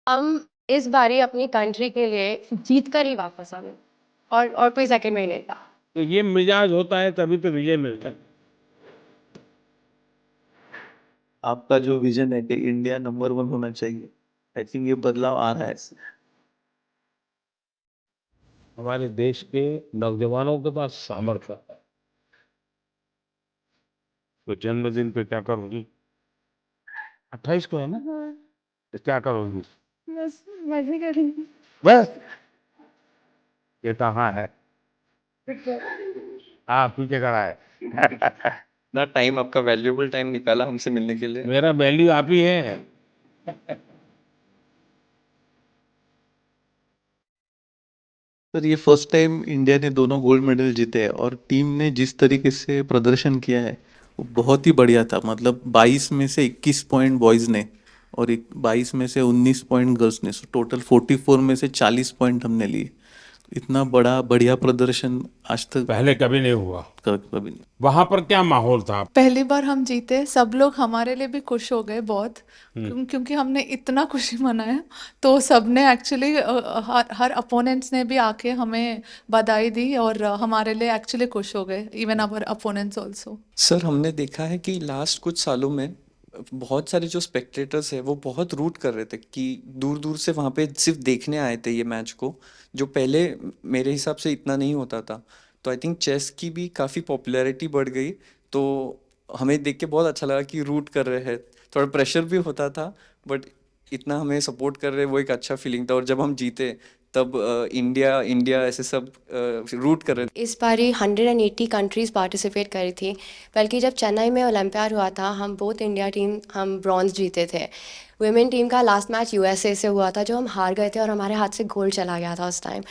हम इस बारी अपनी कंट्री के लिए जीत कर ही वापस आए और कोई सेकंड में नहीं था। तो ये मिजाज होता है तभी तो विजय मिलता है। आपका जो विजन है कि इंडिया नंबर 1 होना चाहिए, आई थिंक ये बदलाव आ रहा है। हमारे देश के नौजवानों के पास सामर्थ्य है। तो जन्मदिन पे क्या करोगी? 28 को है ना? तो क्या करोगी? बस मजे करेंगे। बस ये कहाँ है? हाँ, पीछे खड़ा है। ना टाइम आपका वैल्यूएबल टाइम निकाला हमसे मिलने के लिए। मेरा वैल्यू आप ही है। सर ये फर्स्ट टाइम इंडिया ने दोनों गोल्ड मेडल जीते हैं और टीम ने जिस तरीके से प्रदर्शन किया है वो बहुत ही बढ़िया था। मतलब 22 में से 21 पॉइंट बॉयज़ ने और 22 में से 19 पॉइंट गर्ल्स ने, सो टोटल 44 में से 40 पॉइंट हमने लिए। इतना बड़ा बढ़िया प्रदर्शन आज तक पहले कभी नहीं हुआ। कभी नहीं। वहां पर क्या माहौल था? पहली बार हम जीते, सब लोग हमारे लिए भी खुश हो गए बहुत, क्योंकि हमने इतना खुशी मनाया। तो सबने एक्चुअली हर अपोनेंट्स ने भी आके हमें बधाई दी और हमारे लिए एक्चुअली खुश हो गए, even our opponents also. Sir हमने देखा है कि लास्ट कुछ सालों में बहुत सारे जो स्पेक्टेटर्स है वो बहुत रूट कर रहे थे कि दूर दूर से वहाँ पे सिर्फ देखने आए थे ये मैच को, जो पहले मेरे हिसाब से इतना नहीं होता था। तो आई थिंक चेस की भी काफ़ी पॉपुलैरिटी बढ़ गई। तो हमें देख के बहुत अच्छा लगा कि रूट कर रहे हैं। थोड़ा प्रेशर भी होता था बट इतना हमें सपोर्ट कर रहे, वो एक अच्छा फीलिंग था। और जब हम जीते तब इंडिया इंडिया ऐसे सब रूट कर रहे थे। इस बारी 180 कंट्रीज पार्टिसिपेट करी थी, बल्कि जब चेन्नई में ओलंपियाड हुआ था हम बोथ इंडिया टीम हम ब्रॉन्ज जीते थे। वुमेन टीम का लास्ट मैच यूएसए से हुआ था जो हम हार गए थे और हमारे हाथ से गोल्ड चला गया था उस टाइम।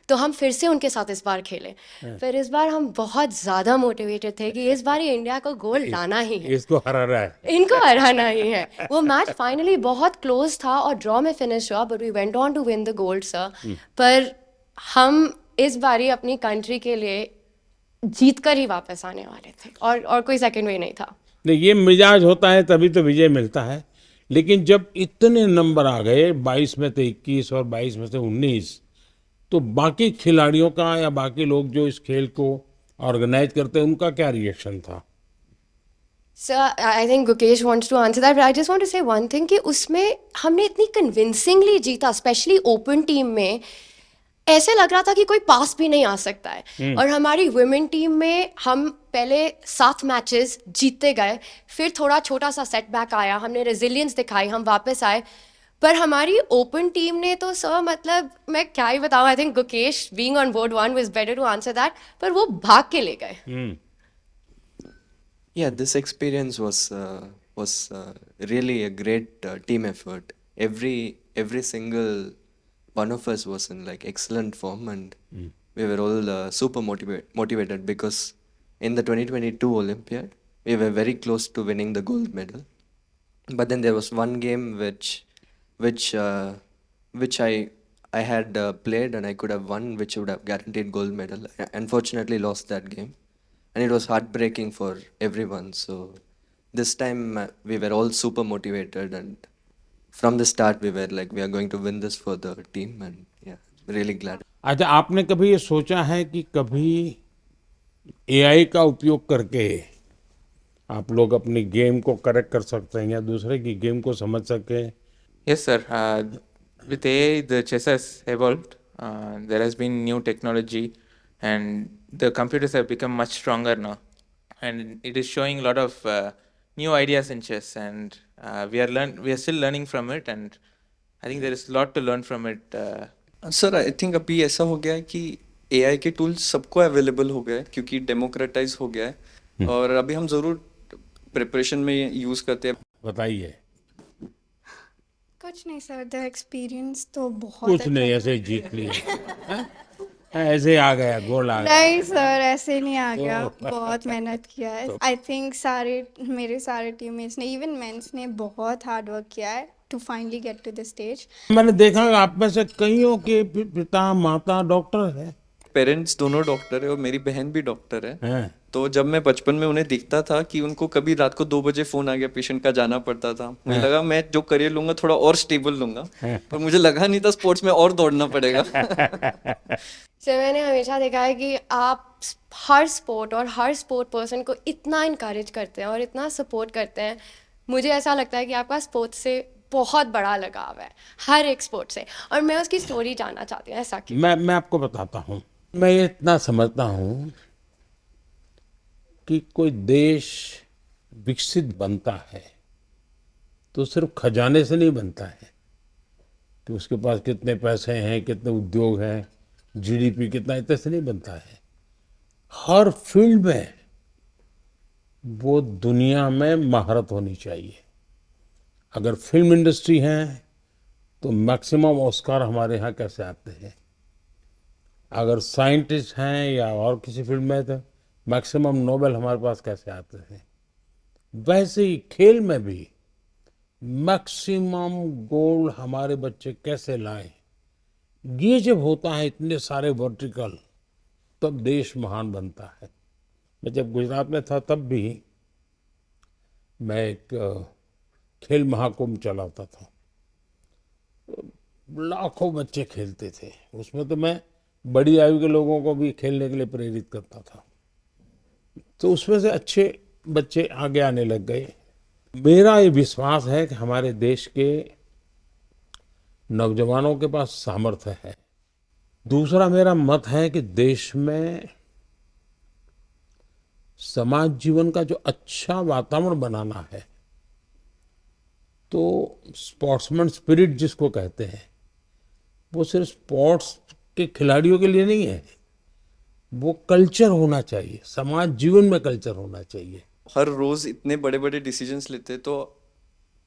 तो हम फिर से उनके साथ इस बार खेले। फिर इस बार हम बहुत ज़्यादा मोटिवेटेड थे कि इस बार इंडिया को गोल्ड लाना ही है, इसको हराना है। इनको हराना ही है। वो मैच फाइनली बहुत क्लोज था और ड्रॉ में फिनिश हुआ, but we went on to win the gold sir. पर हम इस बारी अपनी कंट्री के लिए जीत कर ही वापस आने वाले थे और कोई सेकंड वे नहीं था। नहीं, ये मिजाज होता है तभी तो विजय मिलता है। लेकिन जब इतने नंबर आ गए, 22 में से 21 और 22 में से 19, तो बाकी खिलाड़ियों का या बाकी लोग जो इस खेल को ऑर्गेनाइज करते हैं उनका क्या रिएक्शन था? Sir I think Gukesh wants to answer that, but I just want to say one thing कि उसमें हमने इतनी कन्विंसिंगली जीता, स्पेशली ओपन टीम में ऐसे लग रहा था कि कोई पास भी नहीं आ सकता है। और हमारी वुमेन टीम में हम पहले 7 मैचेस जीतते गए, फिर थोड़ा छोटा सा सेटबैक आया, हमने रेजिलियंस दिखाई, हम वापस आए। पर हमारी ओपन टीम ने तो सर मतलब मैं क्या ही बताऊं, I think Gukesh being on board 1 was better to answer that, पर वो भाग के ले गए। Yeah, this experience was really a great team effort. Every single one of us was in like excellent form, and we were all super motivated because in the 2022 Olympiad we were very close to winning the gold medal. But then there was one game which I had played and I could have won, which would have guaranteed gold medal. I unfortunately lost that game, and it was heartbreaking for everyone. So this time we were all super motivated, and from the start we were like, we are going to win this for the team, and yeah, really glad. अच्छा, आपने कभी ये सोचा है कि कभी AI का उपयोग करके आप लोग अपनी गेम को करेक्ट कर सकते हैं या दूसरे की गेम को समझ सकें? Yes, sir. With AI, the chess has evolved. There has been new technology, and the computers have become much stronger now. And it is showing a lot of new ideas in chess, and we are still learning from it. And I think there is a lot to learn from it. Sir I think अभी ऐसा हो गया है कि AI के tools सबको available हो गया है क्योंकि डेमोक्रेटाइज हो गया है, और अभी हम ज़रूर प्रिपरेशन में यूज़ करते हैं। बताइए। कुछ नहीं सर, द एक्सपीरियंस तो बहुत कुछ अच्छा नहीं, था। ऐसे ही जीत लिया। हैं? ऐसे आ गया, गोल आ गया। नहीं सर, ऐसे नहीं आ गया, बहुत मेहनत किया है। आई थिंक मेरे सारे टीममेट्स ने, इवन मेंस ने बहुत हार्ड वर्क किया है to finally get to the stage. मैंने देखा आप में से कईयों के पिता माता डॉक्टर है। पेरेंट्स दोनों डॉक्टर है और मेरी बहन भी डॉक्टर है। हैं? तो जब मैं बचपन में उन्हें देखता था कि उनको कभी रात को 2 बजे फ़ोन आ गया पेशेंट का, जाना पड़ता था, मुझे लगा मैं जो करियर लूँगा थोड़ा और स्टेबल लूँगा, पर मुझे लगा नहीं था स्पोर्ट्स में और दौड़ना पड़ेगा। सर मैंने हमेशा देखा है कि आप हर स्पोर्ट और हर स्पोर्ट पर्सन को इतना इनकरेज करते हैं और इतना सपोर्ट करते हैं। मुझे ऐसा लगता है कि आपका स्पोर्ट्स से बहुत बड़ा लगाव है, हर एक स्पोर्ट से, और मैं उसकी स्टोरी जानना चाहती हूँ, ऐसा क्यों? मैं आपको बताता हूँ। मैं ये इतना समझता हूँ कि कोई देश विकसित बनता है तो सिर्फ खजाने से नहीं बनता है कि उसके पास कितने पैसे हैं, कितने उद्योग हैं, जीडीपी कितना, इतने से नहीं बनता है। हर फील्ड में वो दुनिया में महारत होनी चाहिए। अगर फिल्म इंडस्ट्री है तो मैक्सिमम ऑस्कार हमारे यहाँ कैसे आते हैं, अगर साइंटिस्ट हैं या और किसी फील्ड में तो मैक्सिमम नोबेल हमारे पास कैसे आते हैं, वैसे ही खेल में भी मैक्सिमम गोल्ड हमारे बच्चे कैसे लाएं। ये जब होता है इतने सारे वर्टिकल, तब देश महान बनता है। मैं जब गुजरात में था तब भी मैं एक खेल महाकुंभ चलाता था, लाखों बच्चे खेलते थे उसमें, तो मैं बड़ी आयु के लोगों को भी खेलने के लिए प्रेरित करता था, तो उसमें से अच्छे बच्चे आगे आने लग गए। मेरा ये विश्वास है कि हमारे देश के नौजवानों के पास सामर्थ्य है। दूसरा मेरा मत है कि देश में समाज जीवन का जो अच्छा वातावरण बनाना है, तो स्पोर्ट्समैन स्पिरिट जिसको कहते हैं, वो सिर्फ स्पोर्ट्स के खिलाड़ियों के लिए नहीं है, वो कल्चर होना चाहिए, समाज जीवन में कल्चर होना चाहिए। हर रोज़ इतने बड़े-बड़े डिसीजंस लेते हैं, तो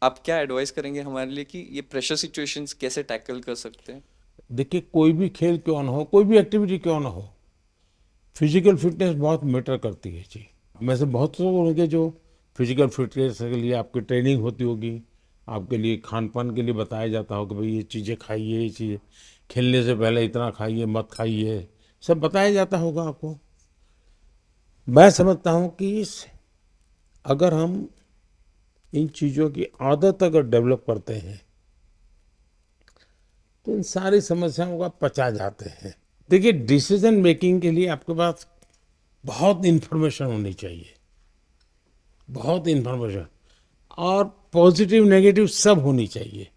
आप क्या एडवाइस करेंगे हमारे लिए कि ये प्रेशर सिचुएशंस कैसे टैकल कर सकते हैं? देखिए, कोई भी खेल क्यों ना हो, कोई भी एक्टिविटी क्यों ना हो, फिजिकल फिटनेस बहुत मैटर करती है जी। में से बहुत से लोग होंगे जो फिजिकल फिटनेस के लिए आपकी ट्रेनिंग होती होगी, आपके लिए खान पान के लिए बताया जाता होगा, भाई ये चीज़ें खाइए, ये चीज़ें खेलने से पहले इतना खाइए, मत खाइए, सब बताया जाता होगा आपको। मैं समझता हूँ कि अगर हम इन चीज़ों की आदत अगर डेवलप करते हैं तो इन सारी समस्याओं का पचा जाते हैं। देखिए, डिसीजन मेकिंग के लिए आपके पास बहुत इन्फॉर्मेशन होनी चाहिए, बहुत इन्फॉर्मेशन, और पॉजिटिव नेगेटिव सब होनी चाहिए।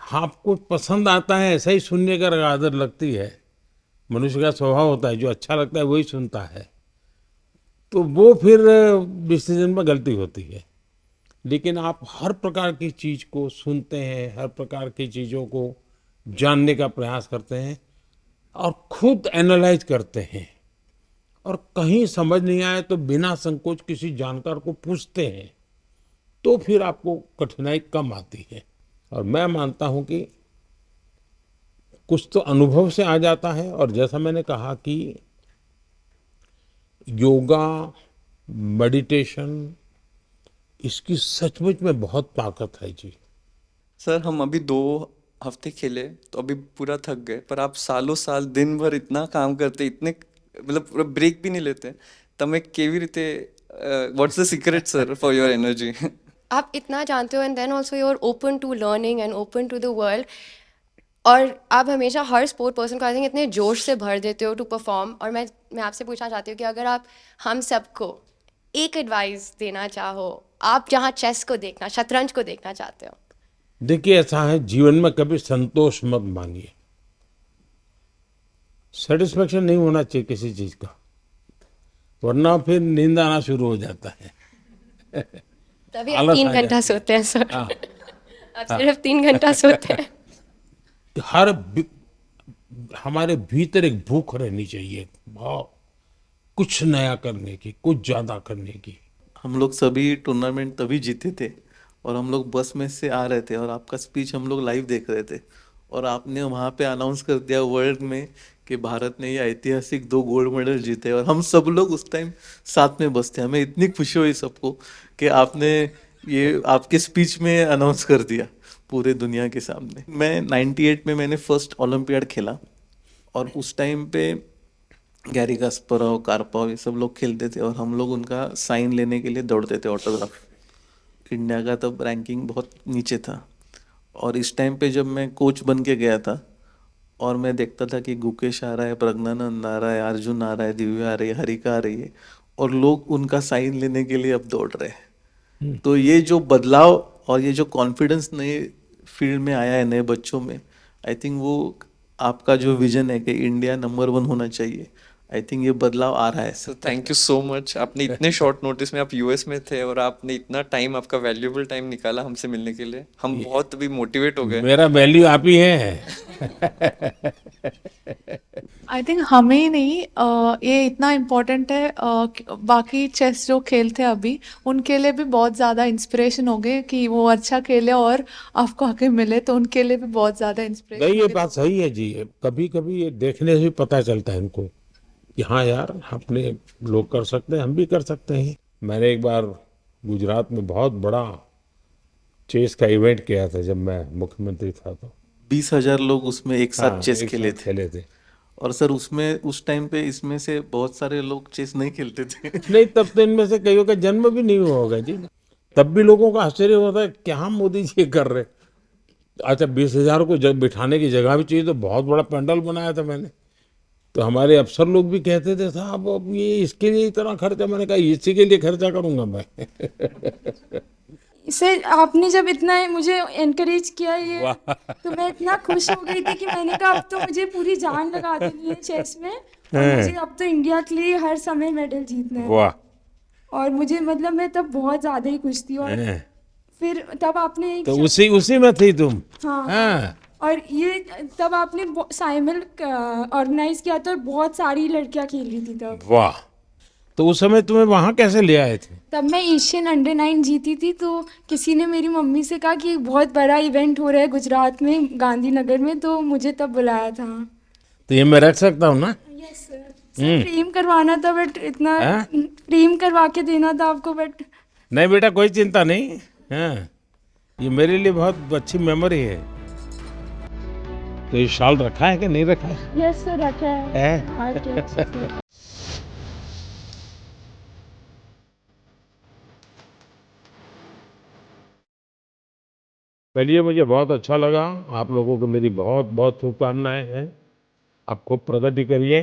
आपको पसंद आता है ऐसा ही सुनने का आदत लगती है, मनुष्य का स्वभाव होता है, जो अच्छा लगता है वही सुनता है, तो वो फिर डिसीजन में गलती होती है। लेकिन आप हर प्रकार की चीज़ को सुनते हैं, हर प्रकार की चीज़ों को जानने का प्रयास करते हैं और खुद एनालाइज करते हैं, और कहीं समझ नहीं आए तो बिना संकोच किसी जानकार को पूछते हैं, तो फिर आपको कठिनाई कम आती है। और मैं मानता हूं कि कुछ तो अनुभव से आ जाता है, और जैसा मैंने कहा कि योगा, मेडिटेशन, इसकी सचमुच में बहुत ताकत है जी। सर, हम अभी 2 हफ्ते खेले तो अभी पूरा थक गए, पर आप सालों साल दिन भर इतना काम करते, इतने मतलब पूरा ब्रेक भी नहीं लेते, તમે કેવી રીતે what's the secret sir for your energy? आप इतना जानते हो and then also you are open to learning and open to the world, और आप हमेशा हर स्पोर्ट पर्सन को आई थिंक इतने जोश से भर देते हो टू परफॉर्म। और मैं आपसे पूछना चाहती हूँ कि अगर आप हम सबको एक एडवाइस देना चाहो, आप जहाँ चेस को देखना, शतरंज को देखना चाहते हो। देखिए, ऐसा है, जीवन में कभी संतोष मत मांगिए, सेटिस्फेक्शन नहीं होना चाहिए किसी चीज का, वरना फिर नींद आना शुरू हो जाता है। तभी आप आलस 3 आ घंटा जाता है। सोते हैं सर। हाँ, आप सिर्फ 3 घंटा सोते हैं। हमारे भीतर एक भूख रहनी चाहिए, बहुत कुछ नया करने की, कुछ ज्यादा करने की। हम लोग सभी टूर्नामेंट तभी जीते थे, और हम लोग बस में से आ रहे थे और आपका स्पीच हम लोग लाइव देख रहे थे, और आपने वहाँ पे अनाउंस कर दिया वर्ल्ड में कि भारत ने ये ऐतिहासिक 2 गोल्ड मेडल जीते, और हम सब लोग उस टाइम साथ में बस थे। हमें इतनी खुशी हुई सबको कि आपने ये आपके स्पीच में अनाउंस कर दिया पूरे दुनिया के सामने। मैं 98 में मैंने फर्स्ट ओलंपियाड खेला, और उस टाइम पे गैरी कास्परोव, कार्पोव, ये सब लोग खेलते थे और हम लोग उनका साइन लेने के लिए दौड़ते थे, ऑटोग्राफ। इंडिया का तब रैंकिंग बहुत नीचे था और इस टाइम पे जब मैं कोच बन के गया था और मैं देखता था कि गुकेश आ रहा है, प्रज्ञानंद आ रहा है, अर्जुन आ रहा है, दिव्या आ रही है, हरिका आ रही है और लोग उनका साइन लेने के लिए अब दौड़ रहे हैं। तो ये जो बदलाव और ये जो कॉन्फिडेंस नए फील्ड में आया है नए बच्चों में, आई थिंक वो आपका जो विजन है कि इंडिया नंबर 1 होना चाहिए, आई थिंक ये बदलाव आ रहा है। Sir thank you so much. आपने इतने शॉर्ट नोटिस में, आप यूएस में थे और आपने इतना टाइम, आपका वैल्यूएबल टाइम निकाला हमसे मिलने के लिए। हम बहुत अभी मोटिवेट हो गए। मेरा वैल्यू आप ही है। आई थिंक हमें ही नहीं, ये इतना इम्पोर्टेंट है, बाकी चेस जो खेलते हैं अभी उनके लिए भी बहुत ज़्यादा इंस्पिरेशन हो गए कि वो अच्छा खेले और आपको आके मिले, तो उनके लिए भी बहुत ज़्यादा इंस्पिरेशन नहीं, ये हो गए। बात सही है जी। कभी कभी ये देखने से भी पता चलता है इनको कि हाँ यार, अपने लोग कर सकते हैं, हम भी कर सकते हैं। मैंने एक बार गुजरात में बहुत बड़ा चेस का इवेंट किया था जब मैं मुख्यमंत्री था, तो 20,000 लोग उसमें एक साथ हाँ, चेस एक खेले साथ थे। खेले थे। और सर उसमें उस टाइम पे इसमें से बहुत सारे लोग चेस नहीं खेलते थे। नहीं, तब तो इनमें से कईयों का जन्म भी नहीं हुआ होगा जी। तब भी लोगों को आश्चर्य होता है क्या मोदी जी ये कर रहे। अच्छा, 20,000 को जब बिठाने की जगह भी चाहिए, तो बहुत बड़ा पंडाल बनाया था मैंने। तो हमारे अफसर लोग भी कहते थे साहब अब ये इसके लिए इतना खर्चा, मैंने कहा इसी के लिए खर्चा करूंगा मैं। सर आपने जब इतना मुझे एनकरेज किया ये, वाह। तो मैं इतना खुश हो गई थी कि मैंने कहा अब तो मुझे पूरी जान लगा देनी है चेस में, और मुझे हैं, अब तो इंडिया के लिए हर समय मेडल जीतना है। वाह। और मुझे मतलब मैं तब बहुत ज़्यादा ही खुश थी। और हैं, फिर तब आपने एक तो उसी उसी में थी तुम। हाँ, हाँ, और ये तब आपने साइमल ऑर्गेनाइज किया था और बहुत सारी लड़कियां खेल रही थी तब। वाह। तो उस समय तुम्हें वहां कैसे ले आए थे? तब मैं एशियन अंडर 9 जीती थी, तो किसी ने मेरी मम्मी से कहा कि बहुत बड़ा इवेंट हो रहा है गुजरात में गांधीनगर में, तो मुझे तब बुलाया था। तो ये मैं रख सकता हूँ ना? Yes sir. सर फ्रेम करवाना था, बट इतना हाँ? फ्रेम करवा के देना था आपको, बट नहीं बेटा, कोई चिंता नहीं। हाँ, ये मेरे लिए बहुत अच्छी मेमोरी है। तो ये शाल रखा है कि नहीं रखा है? यस सर रखा है। है? हाँ, ठीक। चलिए, मुझे बहुत अच्छा लगा। आप लोगों को मेरी बहुत बहुत शुभकामनाएं हैं। आप खूब प्रगति करिए।